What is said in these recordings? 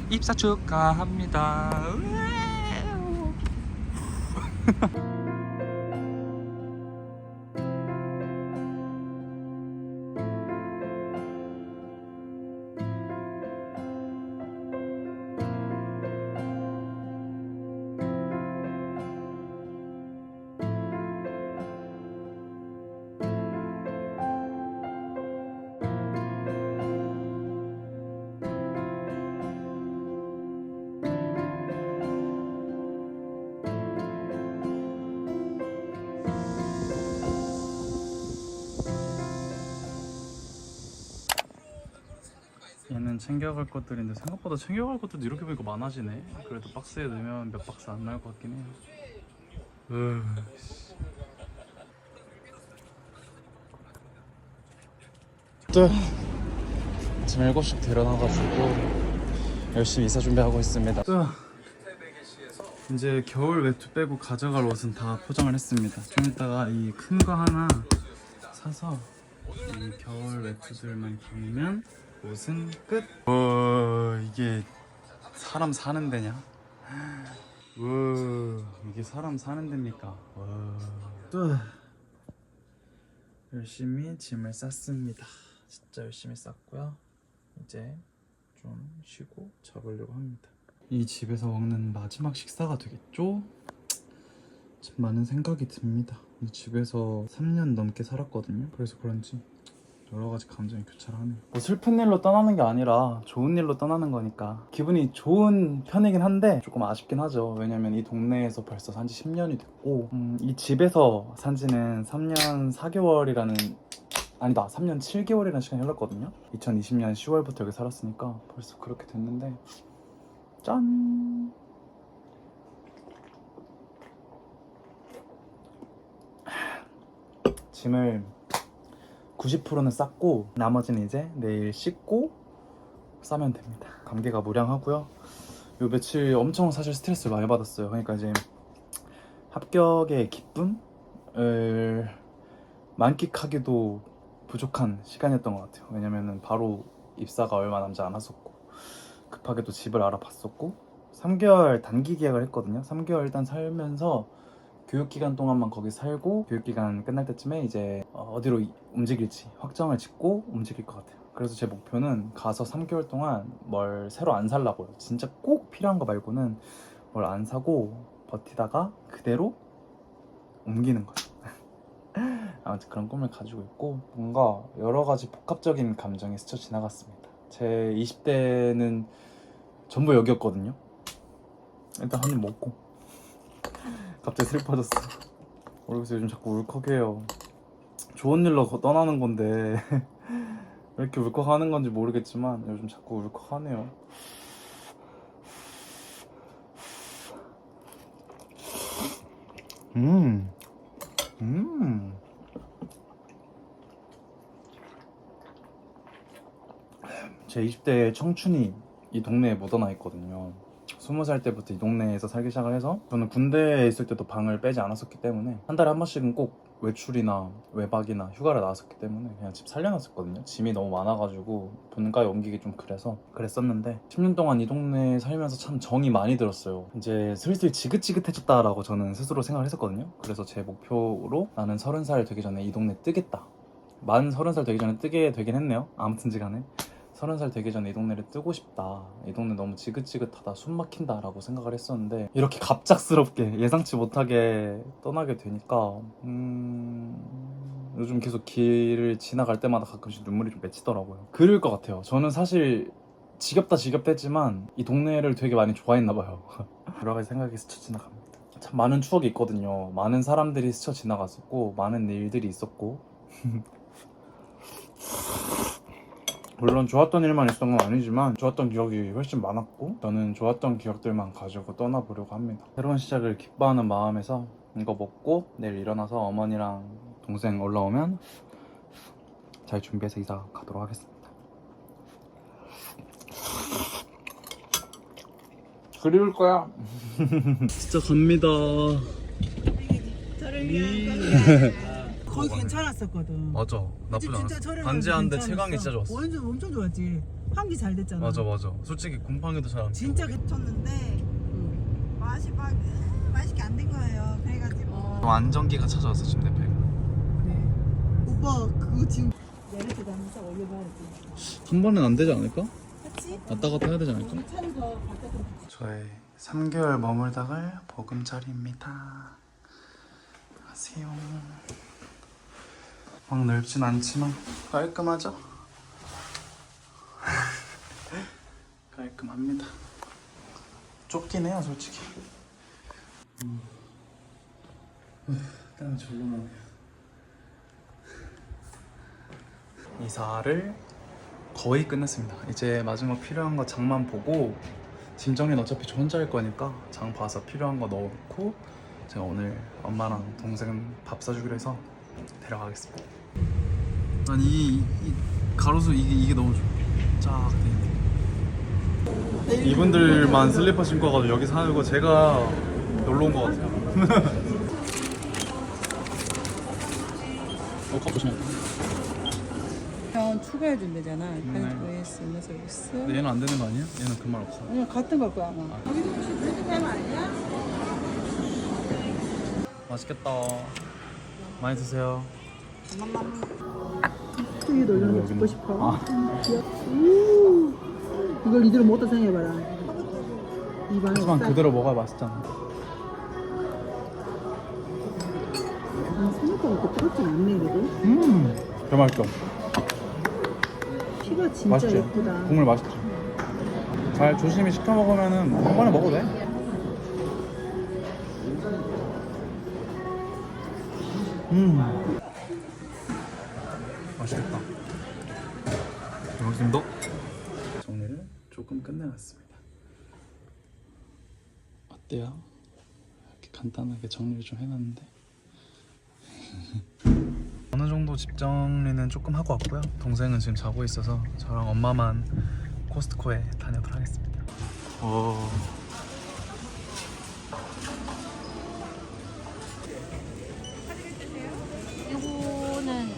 입사 축하합니다. 얘는 챙겨갈 것들인데 생각보다 챙겨갈 것들도 이렇게 보니까 많아지네. 그래도 박스에 넣으면 몇 박스 안 나올 것 같긴 해요. 또 아침 7시부터 일어나가지고 열심히 이사 준비하고 있습니다. 또 이제 겨울 외투 빼고 가져갈 옷은 다 포장을 했습니다. 좀 이따가 이 큰 거 하나 사서 이 겨울 외투들만 담으면 옷은 끝. 이게 사람 사는 데냐? 이게 사람 사는 데입니까? 또 열심히 짐을 쌌습니다. 진짜 열심히 쌌고요. 이제 좀 쉬고 자보려고 합니다. 이 집에서 먹는 마지막 식사가 되겠죠? 참 많은 생각이 듭니다. 이 집에서 3년 넘게 살았거든요. 그래서 그런지 여러 가지 감정이 교차하네요. 뭐 슬픈 일로 떠나는 게 아니라 좋은 일로 떠나는 거니까 기분이 좋은 편이긴 한데 조금 아쉽긴 하죠. 왜냐면 이 동네에서 벌써 산지 10년이 됐고 이 집에서 산지는 3년 4개월이라는 아니다 3년 7개월이라는 시간이 흘렀거든요. 2020년 10월부터 여기 살았으니까 벌써 그렇게 됐는데 짠! 짐을 90%는 쌌고 나머지는 이제 내일 씻고 싸면 됩니다. 감기가 무량하고요. 요 며칠 엄청 사실 스트레스를 많이 받았어요. 그러니까 이제 합격의 기쁨을 만끽하기도 부족한 시간이었던 것 같아요. 왜냐면은 바로 입사가 얼마 남지 않았었고 급하게 또 집을 알아봤었고 3개월 단기 계약을 했거든요. 3개월 일단 살면서 교육기간 동안만 거기 살고 교육기간 끝날 때쯤에 이제 어디로 움직일지 확정을 짓고 움직일 것 같아요. 그래서 제 목표는 가서 3개월 동안 뭘 새로 안 살라고요. 진짜 꼭 필요한 거 말고는 뭘 안 사고 버티다가 그대로 옮기는 거죠. 아무튼 그런 꿈을 가지고 있고 뭔가 여러 가지 복합적인 감정이 스쳐 지나갔습니다. 제 20대는 전부 여기였거든요. 일단 한 입 먹고 갑자기 슬퍼졌어. 모르겠어요. 요즘 자꾸 울컥해요. 좋은 일로 떠나는 건데 왜 이렇게 울컥하는 건지 모르겠지만 요즘 자꾸 울컥하네요. 제 20대 청춘이 이 동네에 묻어나 있거든요. 20살 때부터 이 동네에서 살기 시작을 해서 저는 군대에 있을 때도 방을 빼지 않았었기 때문에 한 달에 한 번씩은 꼭 외출이나 외박이나 휴가를 나왔었기 때문에 그냥 집 살려놨었거든요. 짐이 너무 많아가지고 본가에 옮기기 좀 그랬었는데 10년 동안 이 동네에 살면서 참 정이 많이 들었어요. 이제 슬슬 지긋지긋해졌다라고 저는 스스로 생각을 했었거든요. 그래서 제 목표로 나는 30살 되기 전에 이 동네 뜨겠다. 만 30살 되기 전에 뜨게 되긴 했네요. 아무튼지간에 30살 되기 전에 이 동네를 뜨고 싶다. 이 동네 너무 지긋지긋하다, 숨 막힌다 라고 생각을 했었는데 이렇게 갑작스럽게 예상치 못하게 떠나게 되니까 요즘 계속 길을 지나갈 때마다 가끔씩 눈물이 좀 맺히더라고요. 그럴 것 같아요. 저는 사실 지겹다 했지만 이 동네를 되게 많이 좋아했나 봐요. 여러 가지 생각이 스쳐 지나갑니다. 참 많은 추억이 있거든요. 많은 사람들이 스쳐 지나갔었고 많은 일들이 있었고 물론 좋았던 일만 있었던 건 아니지만 좋았던 기억이 훨씬 많았고 저는 좋았던 기억들만 가지고 떠나보려고 합니다. 새로운 시작을 기뻐하는 마음에서 이거 먹고 내일 일어나서 어머니랑 동생 올라오면 잘 준비해서 이사 가도록 하겠습니다. 그리울 거야. 진짜 갑니다. 저를 위한 거야. 거기 괜찮았었거든. 맞아. 나쁘지 진짜 않았어. 저렴하고 반지하는데 괜찮았어. 체감이 진짜 좋았어. 완전 엄청 좋았지. 곰팡이 잘 됐잖아. 맞아. 솔직히 곰팡이도 잘 안. 진짜 괜찮는데 맛이 막 맛있게 안 된 거예요. 그래가지고 안정기가 찾아왔어 지금 내 배가. 오빠 그거 지금 내려서 하면서 올려봐야지. 한 번은 안 되지 않을까? 그치? 왔다 갔다 해야 되지 않을까? 우리 차는 더 바깥으로. 저의 3개월 머물다 갈 보금자리입니다. 안녕하세요. 막 넓진 않지만 깔끔하죠? 깔끔합니다. 좁긴 해요 솔직히. 땀이 절로 나네요. 이사를 거의 끝냈습니다. 이제 마지막 필요한 거 장만 보고, 짐 정리는 어차피 저 혼자 할 거니까 장 봐서 필요한 거 넣어놓고 제가 오늘 엄마랑 동생 밥 사주기로 해서 데려가겠습니다. 아니 이 가로수 이게 너무 쫙 돼. 이분들만 슬리퍼 신고 가지고 여기 사는 거 제가 놀러 온 거 같아요. 컵 조심해. 형 추가해 준대잖아. vs 있는 서비스. 근데 얘는 안 되는 거 아니야? 얘는 그 말 없어. 그냥 같은 걸 거야 아마. 여기도 혹시 브레드타임 아니야? 맛있겠다. 많이 드세요. 크게 놀려는 거 듣고 싶어. 아. 이걸 니들은 먹었다 생각해봐라. 입안에 하지만 싹. 그대로 먹어야 맛있잖아. 생각보다 그렇게 뜨겁진 않네 그래도. 그 맛있죠? 피가 진짜 맛있지? 예쁘다. 국물 맛있지? 잘 조심히 시켜 먹으면은 한 번에 먹어도 돼. 맛있겠다. 잘 먹겠습니다. 정리를 조금 끝내놨습니다. 어때요? 이렇게 간단하게 정리를 좀 해놨는데 어느 정도 집 정리는 조금 하고 왔고요. 동생은 지금 자고 있어서 저랑 엄마만 코스트코에 다녀도록 하겠습니다.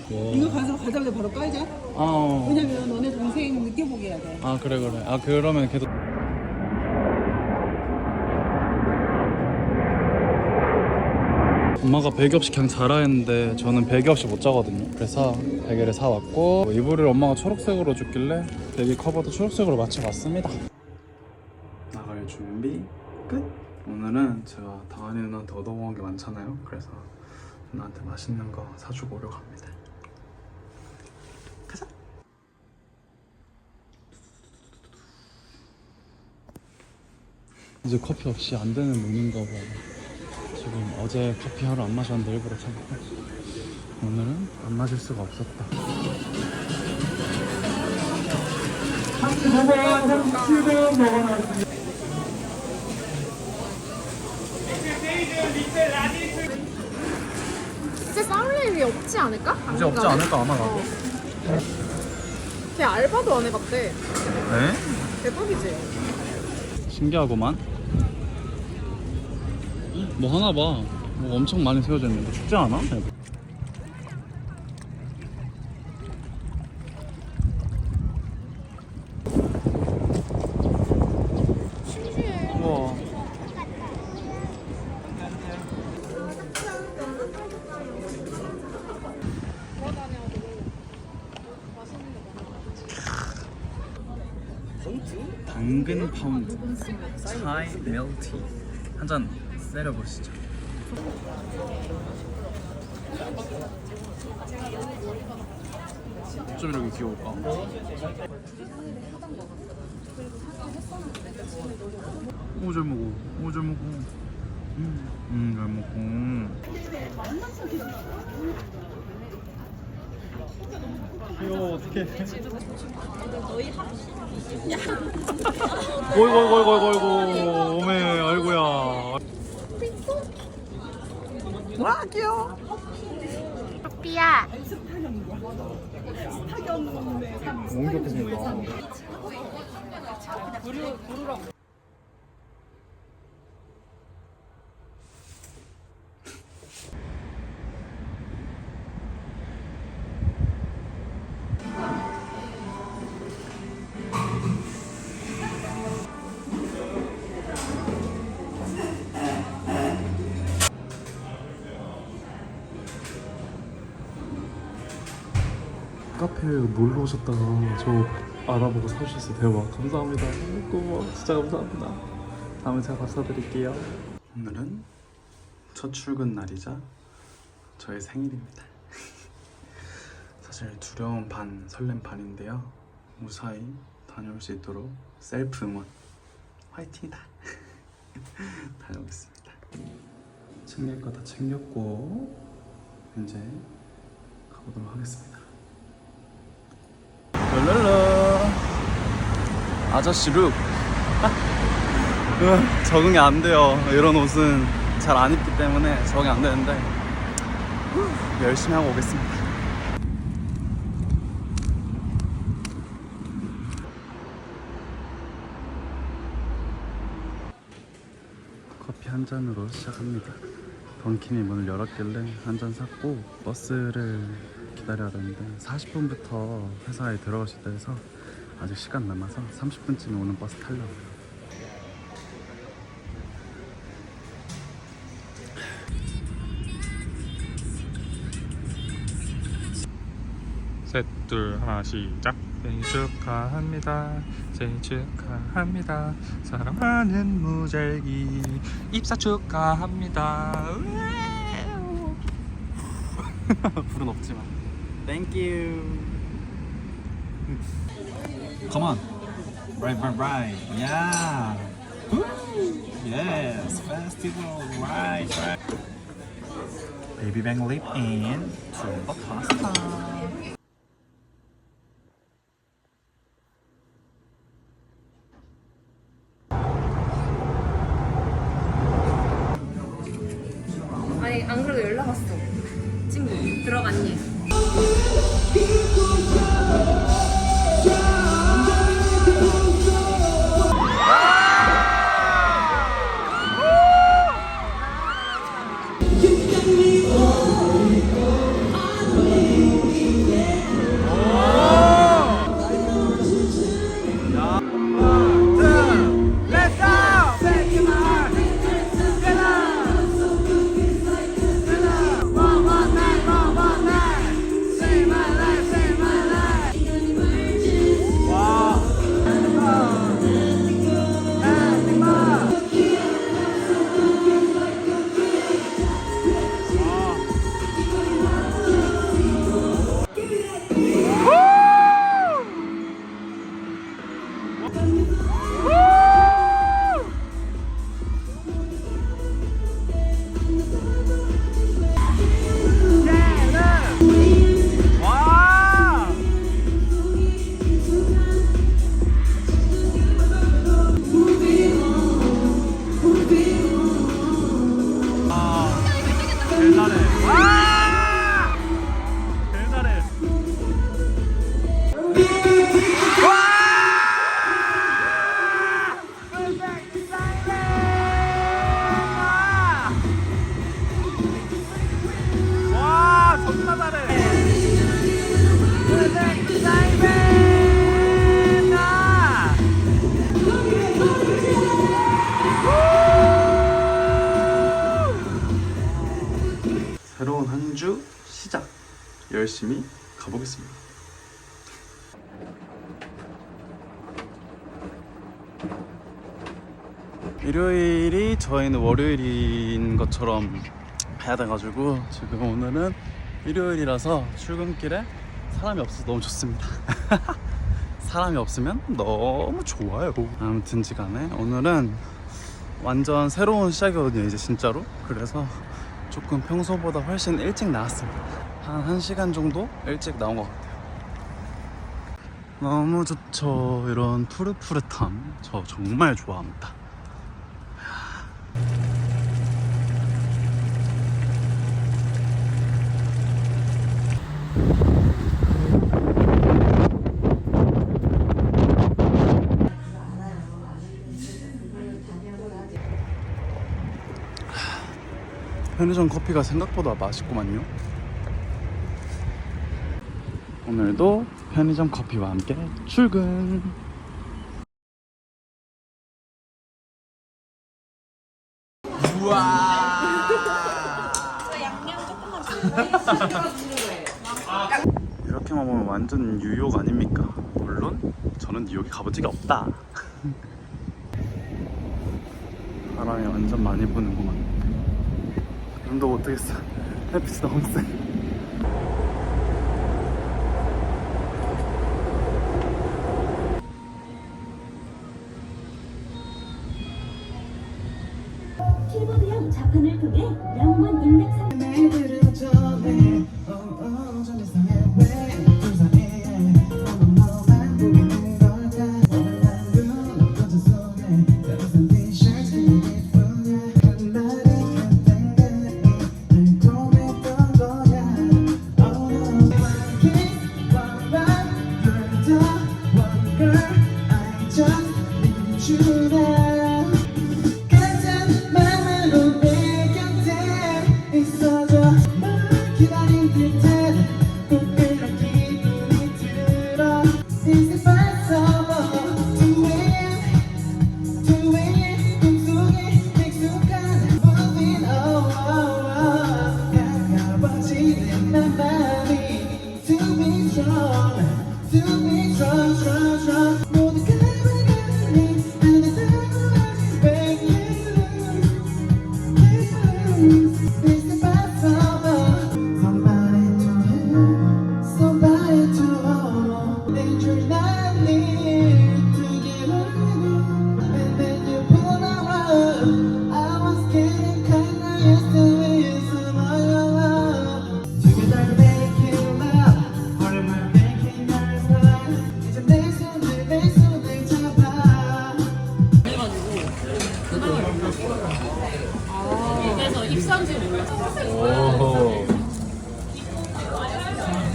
이거 가자마자 바로 깔자. 왜냐면 너네 동생 느껴보게 해야 돼. 아 그래. 아 그러면 계속. 엄마가 베개 없이 그냥 자라 했는데 저는 베개 없이 못 자거든요. 그래서 베개를 사왔고, 이불을 엄마가 초록색으로 줬길래 베개 커버도 초록색으로 맞춰봤습니다. 나갈 준비 끝! 오늘은 제가 다은이 누나한테 얻어먹은 게 많잖아요. 그래서 누나한테 맛있는 거 사주고 오려고 합니다. 가자! 이제 커피 없이 안 되는 몸인가 봐요. 지금 어제 커피 하루 안 마셨는데 일부러 참고 오늘은 안 마실 수가 없었다. 이제 싸울 일이 없지 않을까? 이제 없지 않을까 아마 나도. 걔 알바도 안 해봤대. 네? 대박이지? 신기하구만. 뭐 하나 봐. 뭐 엄청 많이 세워져 있는데 춥지 않아? 신기해. 우와. 당근 파운드 차이 밀티 한 잔 내려보시죠. 좀 이렇게 귀여울까? 오 잘 먹어. 오 잘 먹어. 잘 먹고. 귀여워. 어떡해. 어이구 오메 아이고야. 와 귀여워. 삐야. 너무 귀엽게 생겼다. 카페에 놀러 오셨다가 저 알아보고 사주셨어요. 대박. 감사합니다. 고마워. 진짜 감사합니다. 다음에 제가 밥 사드릴게요. 오늘은 첫 출근 날이자 저의 생일입니다. 사실 두려움 반 설렘 반인데요. 무사히 다녀올 수 있도록 셀프 응원 화이팅이다. 다녀오겠습니다. 챙길 거 다 챙겼고 이제 가보도록 하겠습니다. 랄랄라 아저씨 룩. 적응이 안 돼요. 이런 옷은 잘 안 입기 때문에 적응이 안 되는데 열심히 하고 오겠습니다. 커피 한 잔으로 시작합니다. 던킨이 문을 열었길래 한 잔 샀고 버스를 기다려야 되는데 40분부터 회사에 들어갈 수 있다 해서 아직 시간 남아서 30분쯤에 오는 버스 타려고요. 셋, 둘, 하나, 시작. 생일 축하합니다. 생일 축하합니다. 사랑하는 무잘기 입사 축하합니다. 불은 없지만 Thank you. Come on. Right. Yeah. Yes. Festival. Right. Baby Bang Lip and Turbo Pasta. 아니 안 그래도 연락 왔어. 친구 들어갔니? 새로운 한 주 시작. 열심히 가보겠습니다. 일요일이 저희는 월요일인 것처럼 해야 돼가지고 지금 오늘은 일요일이라서 출근길에 사람이 없어서 너무 좋습니다. 사람이 없으면 너무 좋아요. 아무튼지 간에 오늘은 완전 새로운 시작이거든요. 이제 진짜로. 그래서 조금 평소보다 훨씬 일찍 나왔습니다. 한 1시간 정도 일찍 나온 것 같아요. 너무 좋죠. 이런 푸릇푸릇함 저 정말 좋아합니다. 편의점 커피가 생각보다 맛있구만요. 오늘도 편의점 커피와 함께 출근. 우와. 양념 조금만 이렇게 이렇게만 보면 완전 뉴욕 아닙니까? 물론 저는 뉴욕에 가본 적이 없다. 바람이 완전 많이 부는구만. 눈도 못하겠어. 햇빛이 너무 세. 키보드형 자판을 통해 명문 인덱스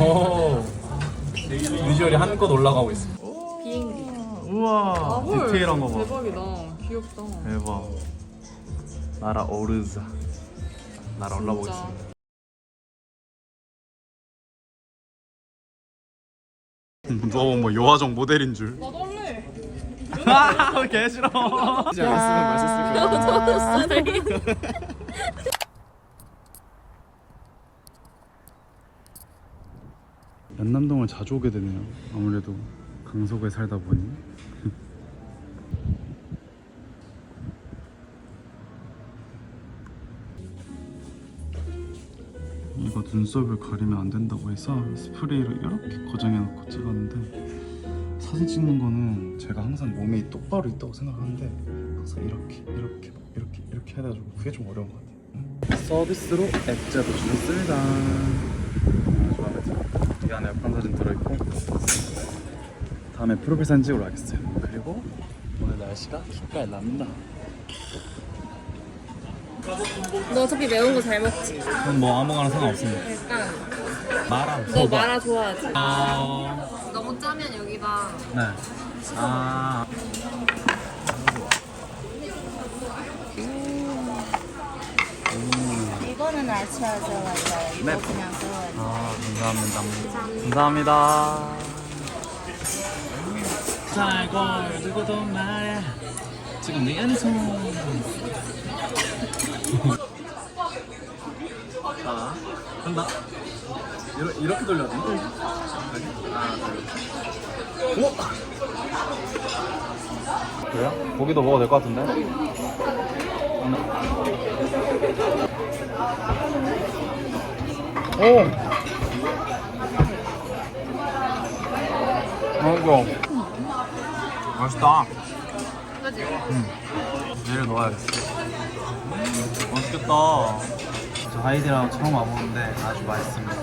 오. 비주얼이 한껏 올라가고 있어. 비행기. 우와. 디테일한 거 봐. 대박이다. 귀엽다. 대박. 나라 오르자. 나라 올라보겠습니다. 누가 보면 뭐 요화정 모델인 줄. 나도 할래. 개 싫어. 이제 안 했으면 맛있을 거. 연남동을 자주 오게 되네요. 아무래도 강서구에 살다 보니. 이거 눈썹을 가리면 안 된다고 해서 스프레이로 이렇게 고정해 놓고 찍었는데, 사진 찍는 거는 제가 항상 몸이 똑바로 있다고 생각하는데 항상 이렇게 해가지고 그게 좀 어려운 것 같아요. 서비스로 액자도 주셨습니다. 마음에 들어요. 이 안에 옆방 사진 들어있고, 다음에 프로필 사진 찍으러 가겠어요. 그리고 오늘 날씨가 기깔 납니다. 너 어차피 매운 거 잘 먹지? 그럼 뭐 아무거나 상관없습니다. 일단 마라. 너 마라 좋아하지? 아... 너무 짜면 여기다 네. 아... 이거는 아치아서 맞아요. 이거 네. 그냥 써요. 아, 감사합니다. 감사합니다. 살걸 두고도 말야 지금 내 안에 손. 자, 한다. 이렇게 돌려야 돼? 하나, 둘. 오! 그래요? 고기도 먹어도 될 것 같은데? 오! 맛있다. 그지? 얘를 넣어야겠어. 맛있겠다. 저 아이들하고 처음 와보는데 아주 맛있습니다.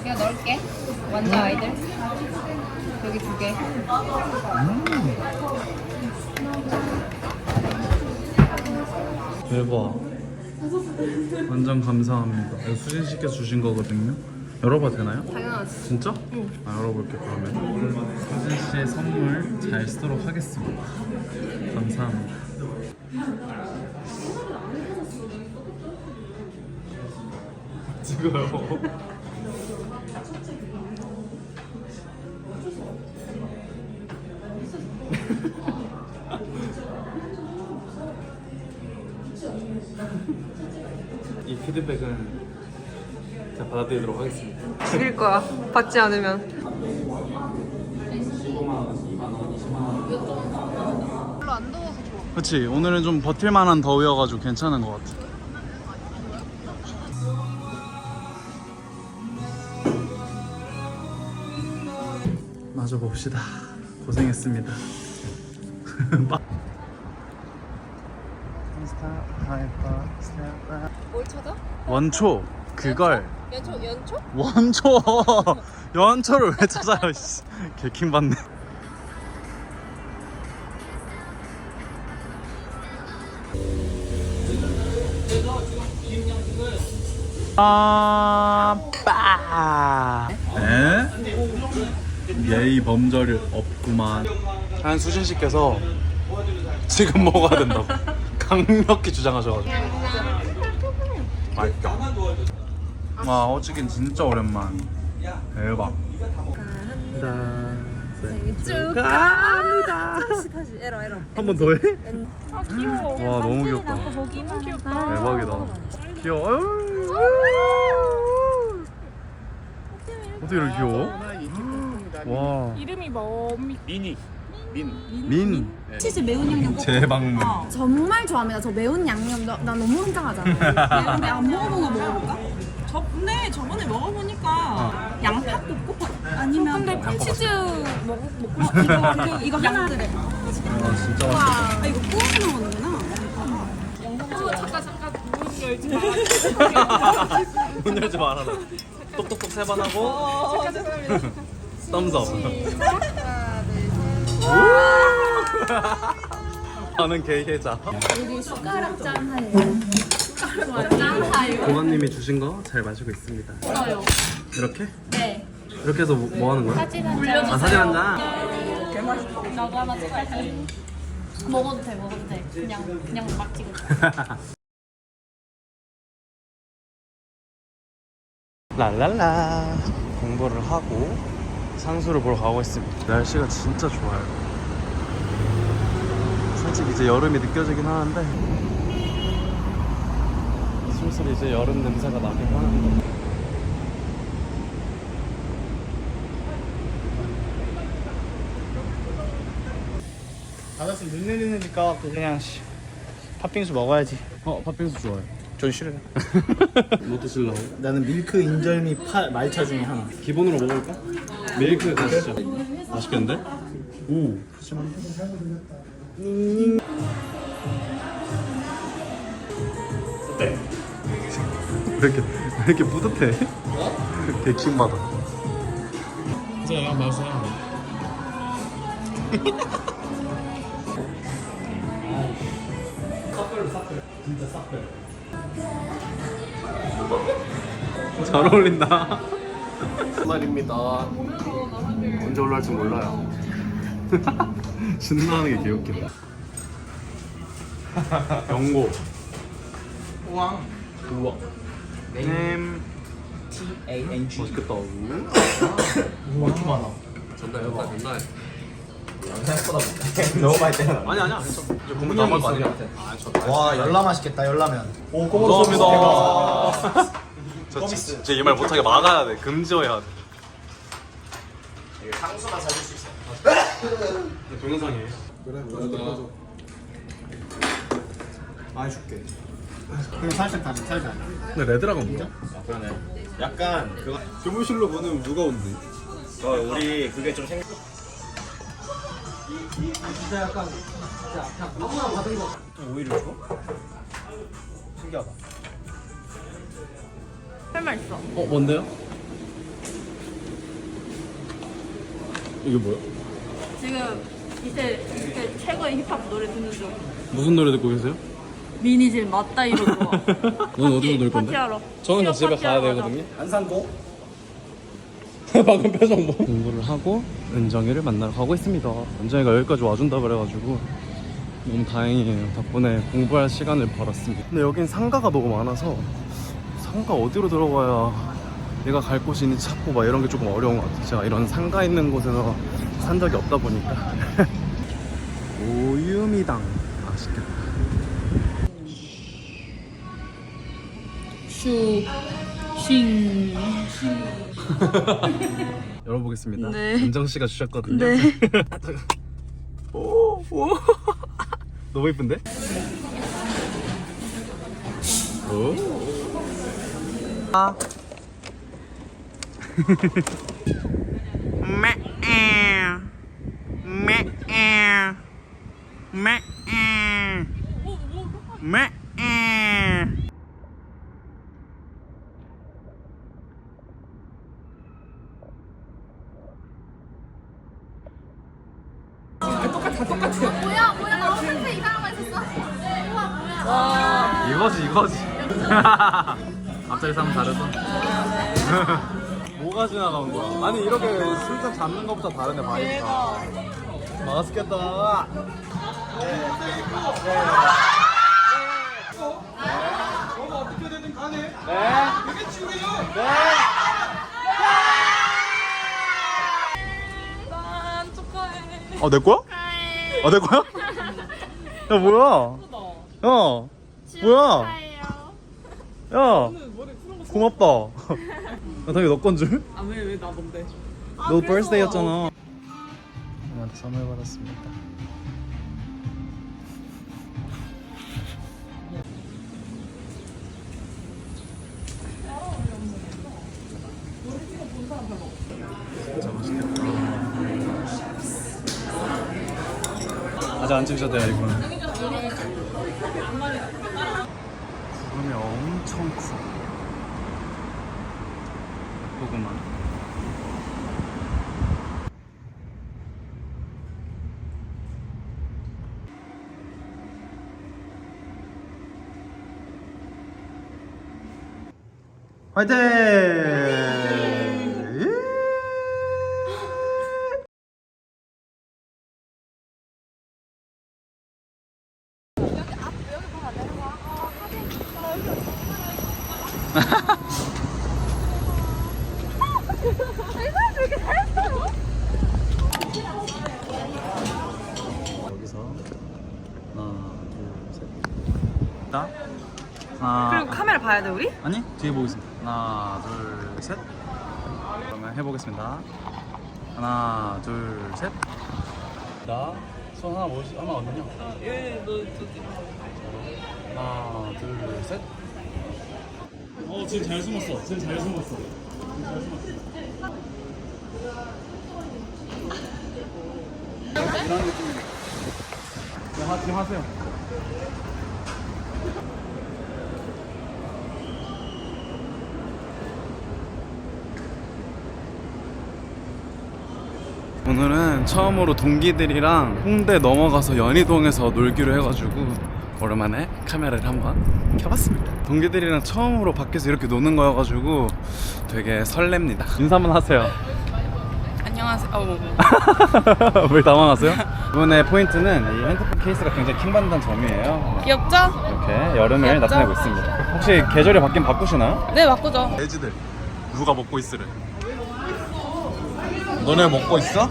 그냥 넣을게. 완전 아이들. 여기 2개. 대박. 완전 감사합니다. 이거 수진 씨께 주신 거거든요. 열어봐도 되나요? 당연하지. 진짜? 응. 아, 열어볼게 그러면. 수진 씨의 선물 잘 쓰도록 하겠습니다. 감사합니다. 찍어요. 이 피드백은 제가 받아들이도록 하겠습니다. 죽일 거야. 받지 않으면. 별로 안 더워서 좋아. 그렇지. 오늘은 좀 버틸만한 더위여가지고 괜찮은 것 같아. 마저 봅시다. 고생했습니다. 뭘 찾아? 원초 그걸 연초? 원초 연초를 왜 찾아요? 씨. 개킹 받네. 아빠. 에? 예의 범절 없구만. 한 수진 씨께서 지금 먹어야 된다고 강력히 주장하셔가지고. 맛있다. 와, 어찌긴 진짜 오랜만. 대박. 축하합니다. 다시 에러. 한 번 더 해? 아 귀여워. 와, 너무 귀엽다. 귀엽다. 대박이다. 귀여워. 어떻게 이렇게 귀여워? 와. 이름이 뭡니까? 민. 치즈 매운 양념 꼭 재방문. 정말 좋아합니다. 저 매운 양념 나 너무 환장하잖아. 근데 안 먹어본 거 먹어볼까? 근데 저번에 먹어보니까 양파 볶고 아니면 근데 콘치즈 먹고 싶어. 이거 하나 그래. 아, 진짜 맛있겠다. 아 이거 구워서 먹는구나. 잠깐 문 열지 마. 문 열지 말아라. 똑똑똑 세 번 하고. 썸업. 나는 개계자. 우리 숟가락 짠 하예요. 짠 하예요. 고관님이 주신 거 잘 마시고 있습니다. 저요. 이렇게? 네. 이렇게 해서 뭐 하는 거야? 사진 한 장. 아, 사진 한 장? 나도 하나 찍을게. 먹어도 돼. 그냥 막 찍을게. 랄랄라. 공부를 하고 상수를 보러 가고 있습니다. 날씨가 진짜 좋아요. 솔직히 이제 여름이 느껴지긴 하는데 슬슬 이제 여름 냄새가 나긴 하는데 받았으면 눈 내리니까 그냥 팥빙수 먹어야지. 팥빙수 좋아요. 전 싫어요. 뭐 드실라고? 나는 밀크 인절미 말차 중에 하나. 기본으로 먹을까? 밀크 가시죠. 맛있겠는데? 오, 푸짐한데? 왜 이렇게 뿌듯해? 개킹받아. 진짜 맛있어. 잘 어울린다. 말입니다. 언제 올라올지 몰라요. 신나는 게 개웃겨. 경고. 우왕. 우와. 햄. T-A-N-G. 맛있겠다. 왜 이렇게 많아? 전달 여기가 전달. 생각보다 너무 많이 때려. 아니야. 괜찮아. 이제 국물 남을 거 아니야. 와 열라 맛있겠다. 열라면. 오 감사합니다. 저 진짜 이 말 못하게 막아야 돼. 금지어야 돼. 상수만 살릴 수 있어. 동영상이에요. 그래. 많이 줄게. 그럼 살짝 다시 살짝. 근데 레드라곤 뭐야? 그러네. 약간 그거 교무실로 보내면 누가 온대? 우리 그게 좀 생. 진짜 약간 아무나 받은 거. 오히려 줘? 신기하다. 할 말 있어. 뭔데요? 이게 뭐야? 지금 이때 최고의 힙합 노래 듣는 중. 무슨 노래 듣고 계세요? 미니질 맞다 이러고. 넌 어디서 놀 건데? 파티하러. 저는 다 집에 가야 파티하러 되거든요. 안산고? 방금 표정 뭐? 공부를 하고 은정이를 만나러 가고 있습니다. 은정이가 여기까지 와준다 그래가지고 너무 다행이에요. 덕분에 공부할 시간을 벌었습니다. 근데 여긴 상가가 너무 많아서 상가 어디로 들어가야 내가 갈 곳이 있는지 찾고 막 이런 게 조금 어려운 것 같아요. 제가 이런 상가 있는 곳에서 산 적이 없다 보니까. 오유미당 맛있겠다. 슈. 칭. 열어보겠습니다. 네. 은정 씨가 주셨거든요. 네. 오. 너무 이쁜데? 오. 아. 뭐야 나 엄청 이상한 거 있었어. 우와 뭐야. 이거지. 갑자기 사람 다르죠? 뭐가 지나간 거야? 아니 이렇게 술잔 잡는 것보다 다르네 바이브가. 맛있겠다. 어떻게 되든 간에. 네. 그게 중요해요. 네. 난 축하해. 내 거야? 내 거야? 야 뭐야? 야 뭐야? 야 고맙다. 나 당연히 너 건 줄? 아 왜 나 뭔데? 너 birthday였잖아. 형한테 선물 받았습니다. 진짜 맛있겠다. 아직 안 찍으셔도 돼요 이거는. 구름이 엄청 커. 예쁘구만. 화이팅! 여기서 하나, 둘, 셋. 자, 하나. 그리고 카메라 봐야 돼 우리? 아니 뒤에 보겠습니다. 하나, 둘, 셋. 그러면 해보겠습니다. 하나, 둘, 셋. 자, 손 하나 뭐지? 하나 어디냐? 하나, 둘, 셋. 지금 잘 숨었어. 지금 잘 숨었어. 이런 느낌이네. 지금 하세요. 오늘은 처음으로 동기들이랑 홍대 넘어가서 연희동에서 놀기로 해가지고 오랜만에 카메라를 한번 켜봤습니다. 동기들이랑 처음으로 밖에서 이렇게 노는 거여가지고 되게 설렙니다. 인사 한번 하세요. 안녕하세요. 왜 당황하세요? 이번에 포인트는 이 핸드폰 케이스가 굉장히 킹받는다는 점이에요. 귀엽죠? 이렇게 여름을 귀엽죠? 나타내고 있습니다. 혹시 계절이 바뀌면 바꾸시나요? 네 바꾸죠. 돼지들 누가 먹고 있으래? 너네 먹고 있어?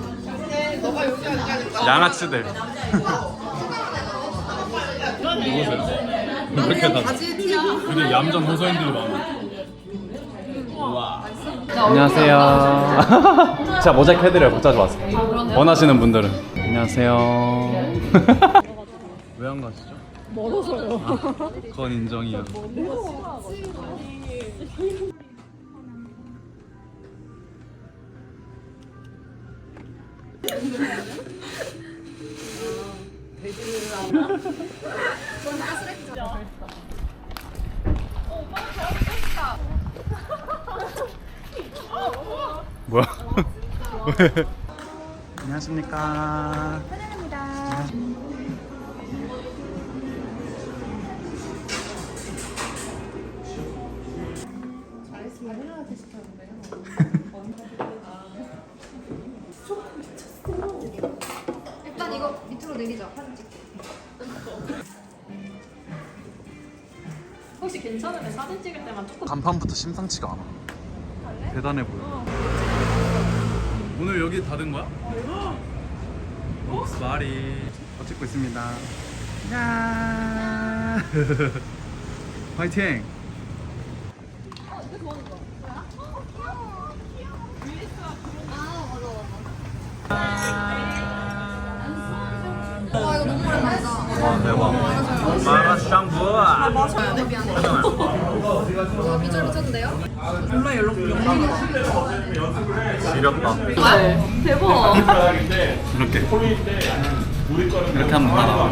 양아치들. 누구세요? 왜 이렇게 다 되게 얌전 호소인들이 많아. 안녕하세요. 제가 모자이크 해드려요. 못 가져왔어요. 원하시는 분들은. 안녕하세요. 왜 안 가시죠? 멀어서요. 그건 인정이야. 뭐야? 왜? 안녕하십니까. 환영합니다. 일단 이거 밑으로 내리자. 사진 찍게. 혹시 괜찮으면 사진 찍을 때만 조금. 간판부터 심상치가 않아. 대단해 보여. 오늘 여기 닫은 거야? 옥스바리 찍고 있습니다. 야. 화이팅. 대박. 마라샹궈. 미저로 쳤는데요? 지렸다. 대박. 이렇게 하면 하나.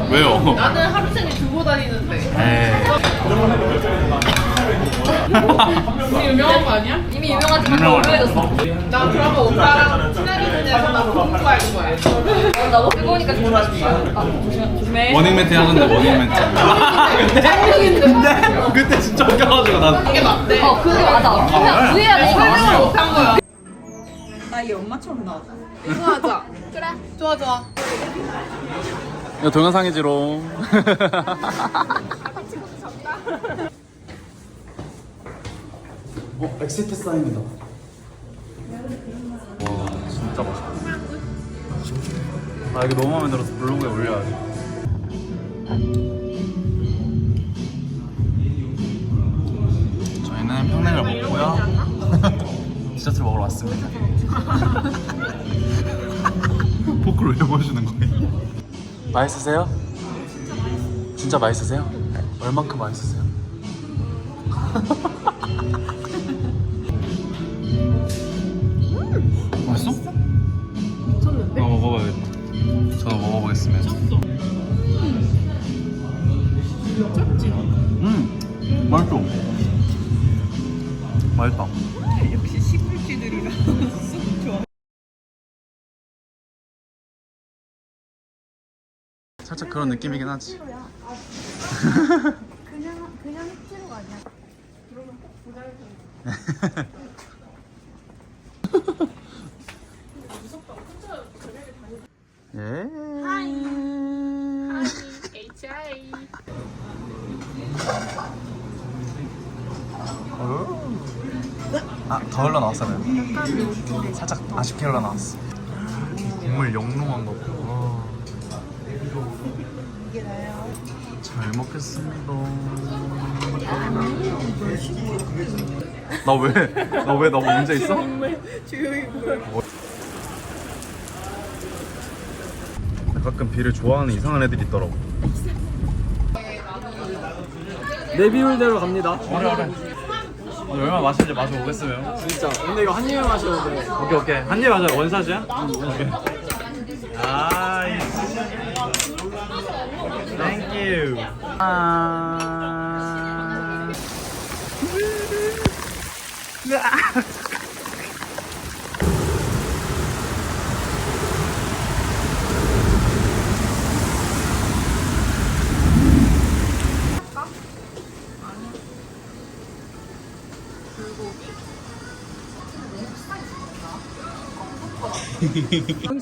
왜요? 나는 하루 종일 두고 다니는데. 이미 유명한 거 아니야? 이미 유명하지만 더 유명해졌어. 나 그러면 오빠랑 친하게 지내서 나 공부할 거야. 나 뜨거우니까 조심하십시오. 조심해. 워닝 멘트 하는데 워닝 멘트. 그때 진짜 웃겨가지고 난. 이게 맞대. 그게 맞아. 그냥 구해야 돼. 이거 설명을 알아. 못한 거야. 나 이 엄마처럼 나왔다. 이거 하자. 그래. 좋아 좋아. 이거 동영상이지롱. 엑시트 사인이다. 와 진짜 맛있다. 아 이게 너무 마음에 들어서 블로그에 올려야지. 저희는 평냉을 먹고요. 디저트를 먹으러 왔습니다. 포크를 왜 보여주는 거예요? 맛있으세요? 진짜 맛있으세요? 얼만큼 맛있으세요? 맛있어? 미쳤는데? 먹어봐야겠다. 저도 먹어보겠습니다. 짭지? 맛있어. 맛있다. 역시 시골쥐들이라 쑥 좋아. 살짝 그런 느낌이긴 하지. 그냥 흑지로가 아니야. 예. HI. 아, 더 흘러나왔어요. 살짝 아쉽게 흘러나왔어. 국물 영롱한 거. 이게 나요. 잘 먹겠습니다. 나 왜 나 문제 있어? 조용히 물. 가끔 비를 좋아하는 이상한 애들이 있더라고. 내 비율대로 갑니다. 그래. 얼마나 맛있는지 마셔보겠어요. 진짜. 근데 이거 한 입에 마셔도 돼. 오케이. 한 입 마셔. 원샷이야? 오케이. 나이스. 땡큐.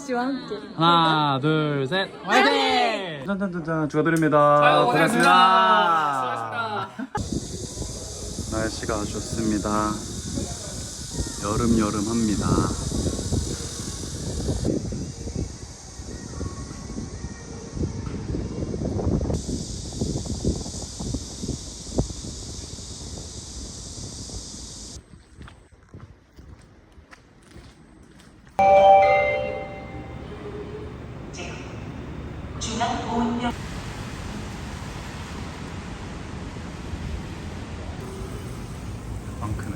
씨와 함께. 하나, 둘, 셋, 화이팅! 짠짠짠짠 축하드립니다. 고생하셨습니다. 날씨가 좋습니다. 여름합니다. 많크네.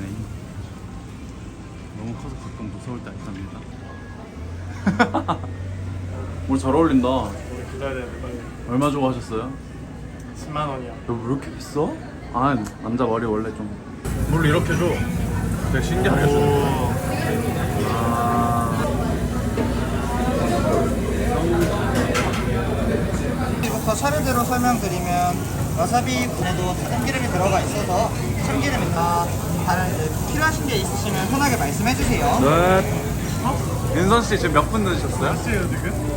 너무 커서 가끔 무서울 때 있답니다. 오늘 잘 어울린다. 기다려야 돼, 빨리. 얼마 주고 하셨어요? 10만 원이야. 너 왜 이렇게 비싸? 아 남자 머리 원래 좀 물 이렇게 줘. 되게 신기하게 줘. 부터 차례대로 설명드리면 와사비 분에도 참기름이 들어가 있어서 참기름이 다 다른 필요하신 게 있으시면 편하게 말씀해 주세요. 네. 윤선 씨 지금 몇 분 드셨어요? 지금?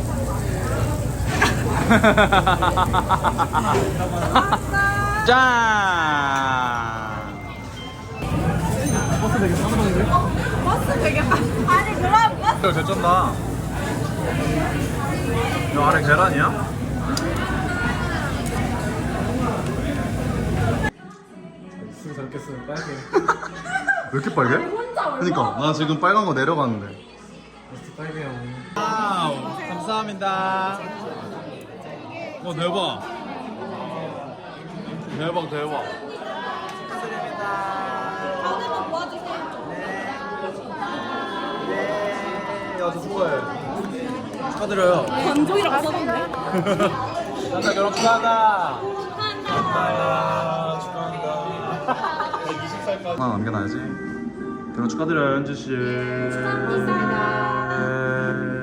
짠. 버스 되게 아니 그럼 버스. 이거 개쩐다. 이거 아래 계란이야? 술 저렇게 쓰면 빨개. 왜 이렇게 빨개? 그니까 나 지금 빨간 거 내려가는데. 와우, 감사합니다. 대박. 대박. 다음에만 도와주세요. 야, 저 좋아해. 축하드려요. 건조이라고 써있네. 나 결혼 축하한다. 축하한다. 120살까지. 하나 남겨놔야지. 결혼 축하드려요, 현주 씨. 감사합니다.